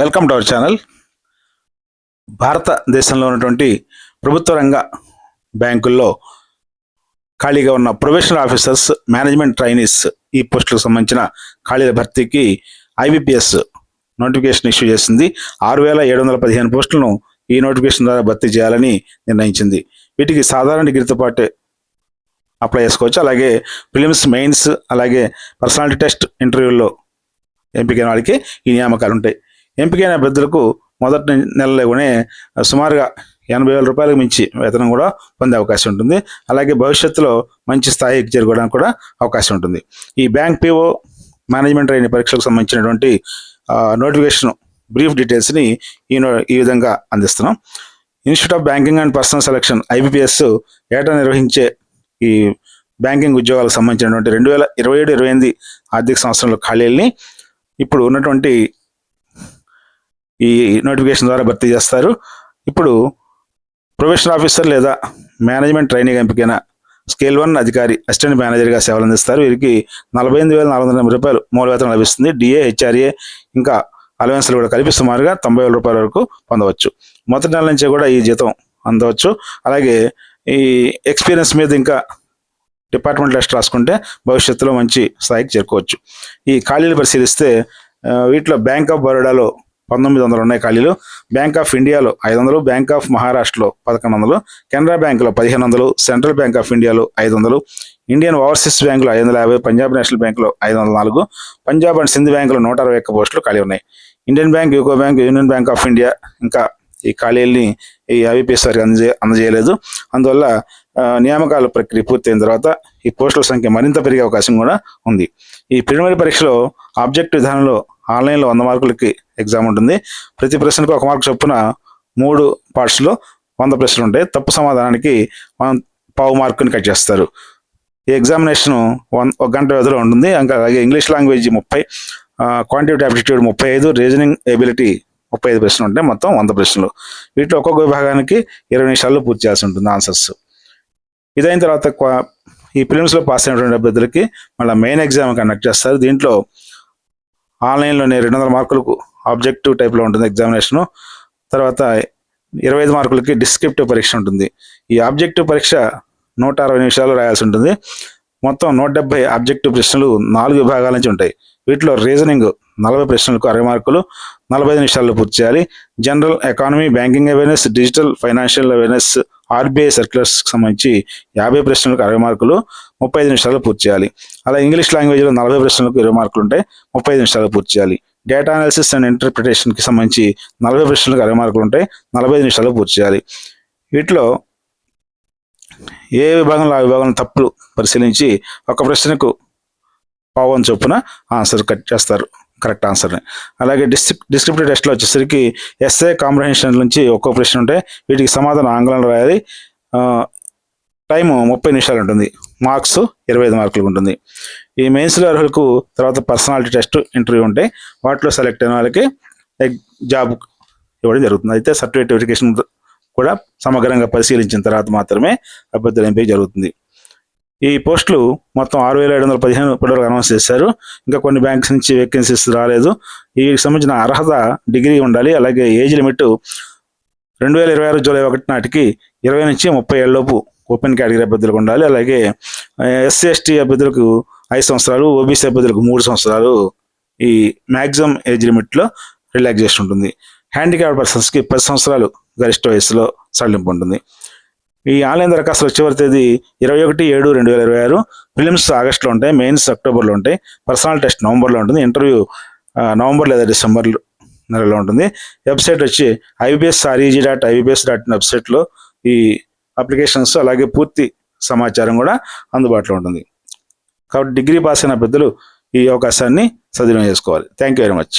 Welcome to our channel. భారతదేశంలో ఉన్నటువంటి ప్రభుత్వ రంగ బ్యాంకుల్లో ఖాళీగా ఉన్న ప్రొబేషనల్ ఆఫీసర్స్, మేనేజ్మెంట్ ట్రైనీస్ ఈ పోస్టులకు సంబంధించిన ఖాళీల భర్తీకి ఐబీపీఎస్ నోటిఫికేషన్ ఇష్యూ చేసింది. 6,715 పోస్టులను ఈ నోటిఫికేషన్ ద్వారా భర్తీ చేయాలని నిర్ణయించింది. వీటికి సాధారణ డిగ్రీతో పాటే అప్లై చేసుకోవచ్చు. అలాగే ప్రిలిమ్స్, మెయిన్స్, అలాగే పర్సనాలిటీ టెస్ట్, ఇంటర్వ్యూల్లో ఎంపికైన వాళ్ళకి ఈ నియామకాలు ఉంటాయి. ఎంపికైన అభ్యర్థులకు మొదటి నెలలోనే సుమారుగా 80,000 రూపాయలకు మించి వేతనం కూడా పొందే అవకాశం ఉంటుంది. అలాగే భవిష్యత్తులో మంచి స్థాయికి చేరుకోవడానికి కూడా అవకాశం ఉంటుంది. ఈ బ్యాంక్ పీఓ, మేనేజ్మెంట్ ట్రైనీ పరీక్షలకు సంబంధించినటువంటి నోటిఫికేషన్ బ్రీఫ్ డీటెయిల్స్ని ఈ విధంగా అందిస్తున్నాం. Institute of banking and personal selection IBPS ఏటా నిర్వహించే ఈ బ్యాంకింగ్ ఉద్యోగాలకు సంబంధించినటువంటి 2027-28 ఆర్థిక సంవత్సరంలో ఖాళీల్ని ఇప్పుడు ఉన్నటువంటి ఈ నోటిఫికేషన్ ద్వారా భర్తీ చేస్తారు. ఇప్పుడు ప్రొబేషనల్ ఆఫీసర్ లేదా మేనేజ్మెంట్ ట్రైనీగా ఎంపికైన స్కేల్ 1 అధికారి, అసిస్టెంట్ మేనేజర్గా సేవలు అందిస్తారు. వీరికి 48,480 రూపాయలు మూల వేతనం లభిస్తుంది. డిఏ, హెచ్ఆర్ఏ ఇంకా అలవెన్స్లు కూడా కలిపి సుమారుగా 90,000 రూపాయల వరకు పొందవచ్చు. మొదటి నెల నుంచే కూడా ఈ జీతం అందవచ్చు. అలాగే ఈ ఎక్స్పీరియన్స్ మీద ఇంకా డిపార్ట్మెంట్ టెస్ట్ రాసుకుంటే భవిష్యత్తులో మంచి స్థాయికి చేరుకోవచ్చు. ఈ ఖాళీలు పరిశీలిస్తే వీటిలో బ్యాంక్ ఆఫ్ బరోడాలో 1900 ఉన్నాయి ఖాళీలు, బ్యాంక్ ఆఫ్ ఇండియాలో 500, బ్యాంక్ ఆఫ్ మహారాష్ట్రలో 1100, కెనరా బ్యాంకులో 1500, సెంట్రల్ బ్యాంక్ ఆఫ్ ఇండియాలో 500, ఇండియన్ ఓవర్సీస్ బ్యాంకులో 550, పంజాబ్ నేషనల్ బ్యాంకులో 504, పంజాబ్ అండ్ సింధ్ బ్యాంకులో 161 పోస్టులు ఖాళీ ఉన్నాయి. Indian bank, UCO bank, union bank of India ఇంకా ఈ ఖాళీల్ని ఈ ఐబీపీఎస్ వారికి అందజేయలేదు. అందువల్ల నియామకాల ప్రక్రియ పూర్తయిన తర్వాత ఈ పోస్టుల సంఖ్య మరింత పెరిగే అవకాశం కూడా ఉంది. ఈ ప్రిలిమినరీ పరీక్షలో ఆబ్జెక్ట్ విధానంలో ఆన్లైన్లో 100 మార్కులకి ఎగ్జామ్ ఉంటుంది. ప్రతి ప్రశ్నకు 1 మార్కు చొప్పున 3 పార్ట్స్లో 100 ప్రశ్నలు ఉంటాయి. తప్పు సమాధానానికి 1/4 మార్కుని కట్ చేస్తారు. ఈ ఎగ్జామినేషన్ 1 గంట వ్యవధిలో ఉంటుంది. ఇంకా అలాగే English language 30, quantitative aptitude 35, reasoning ability 35 ప్రశ్నలు ఉంటాయి. మొత్తం 100 ప్రశ్నలు. వీటిలో ఒక్కొక్క విభాగానికి 20 నిమిషాల్లో పూర్తి చేయాల్సి ఉంటుంది ఆన్సర్స్. ఇదైన తర్వాత ఈ ప్రిలిమ్స్లో పాస్ అయినటువంటి అభ్యర్థులకి మళ్ళీ మెయిన్ ఎగ్జామ్ కండక్ట్ చేస్తారు. దీంట్లో ఆన్లైన్లోనే 200 మార్కులకు ఆబ్జెక్టివ్ టైప్లో ఉంటుంది ఎగ్జామినేషను. తర్వాత 25 మార్కులకి డిస్క్రిప్టివ్ పరీక్ష ఉంటుంది. ఈ ఆబ్జెక్టివ్ పరీక్ష 160 నిమిషాలు రాయాల్సి ఉంటుంది. మొత్తం 170 ఆబ్జెక్టివ్ ప్రశ్నలు 4 విభాగాల నుంచి ఉంటాయి. వీటిలో రీజనింగ్ 40 ప్రశ్నలకు 60 మార్కులు 45 నిమిషాల్లో పూర్తి చేయాలి. General, economy, banking awareness, digital financial awareness, RBI సర్క్యులర్స్కి సంబంధించి 50 ప్రశ్నలకు 60 మార్కులు 35 నిమిషాల్లో పూర్తి చేయాలి. అలా ఇంగ్లీష్ లాంగ్వేజ్లో 40 ప్రశ్నలకు 20 మార్కులు ఉంటాయి, 35 నిమిషాల్లో పూర్తి చేయాలి. డేటా అనాలిసిస్ అండ్ ఇంటర్ప్రిటేషన్కి సంబంధించి 40 ప్రశ్నలకు 60 మార్కులు ఉంటాయి, 45 నిమిషాల్లో పూర్తి చేయాలి. వీటిలో ఏ విభాగంలో ఆ విభాగంలో తప్పులు పరిశీలించి ఒక ప్రశ్నకు 1/4 చొప్పున ఆన్సర్ కట్ చేస్తారు, కరెక్ట్ ఆన్సర్ని. అలాగే డిస్క్రిప్టివ్ టెస్ట్లో వచ్చేసరికి ఎస్ఏ, కాంప్రహెన్షన్ నుంచి ఒక్కో ప్రశ్న ఉంటే వీటికి సమాధానం ఆంగ్లంలో రాయాలి. టైము 30 నిమిషాలు ఉంటుంది. మార్క్స్ 25 మార్కులకు ఉంటుంది. ఈ మెయిన్స్లో అర్హులకు తర్వాత పర్సనాలిటీ టెస్ట్, ఇంటర్వ్యూ ఉంటాయి. వాటిలో సెలెక్ట్ అయిన వాళ్ళకి జాబ్ ఇవ్వడం జరుగుతుంది. అయితే సర్టిఫికేట్ వెరిఫికేషన్ కూడా సమగ్రంగా పరిశీలించిన తర్వాత మాత్రమే అభ్యర్థుల ఎంపిక జరుగుతుంది. ఈ పోస్టులు మొత్తం 6,715 ఇప్పటివరకు అనౌన్స్ చేశారు. ఇంకా కొన్ని బ్యాంక్స్ నుంచి వేకెన్సీస్ రాలేదు. ఈ సంబంధించిన అర్హత డిగ్రీ ఉండాలి. అలాగే ఏజ్ లిమిట్ 2026 జూలై 1 నాటికి 20 నుంచి 30 ఏళ్ళలోపు ఓపెన్ కేటగిరీ అభ్యర్థులకు ఉండాలి. అలాగే ఎస్సీ, ఎస్టీ అభ్యర్థులకు 5 సంవత్సరాలు, ఓబీసీ అభ్యర్థులకు 3 సంవత్సరాలు ఈ మ్యాక్సిమం ఏజ్ లిమిట్లో రిలాక్సేషన్ ఉంటుంది. హ్యాండిక్యాప్డ్ పర్సన్స్కి 10 సంవత్సరాలు గరిష్ట వయసులో సడలింపు ఉంటుంది. ఈ ఆన్లైన్ దరఖాస్తులు చివరి తేదీ 21/7/2026. ప్రిలిమ్స్ ఆగస్టులో ఉంటాయి, మెయిన్స్ అక్టోబర్లో ఉంటాయి, పర్సనల్ టెస్ట్ నవంబర్లో ఉంటుంది, ఇంటర్వ్యూ నవంబర్ లేదా డిసెంబర్ నెలలో ఉంటుంది. వెబ్సైట్ వచ్చి ibps.ibps.in వెబ్సైట్లో ఈ అప్లికేషన్స్ అలాగే పూర్తి సమాచారం కూడా అందుబాటులో ఉంటుంది. కాబట్టి డిగ్రీ పాస్ అయిన అభ్యర్థులు ఈ అవకాశాన్ని సద్వినియోగం చేసుకోవాలి. Thank you very much.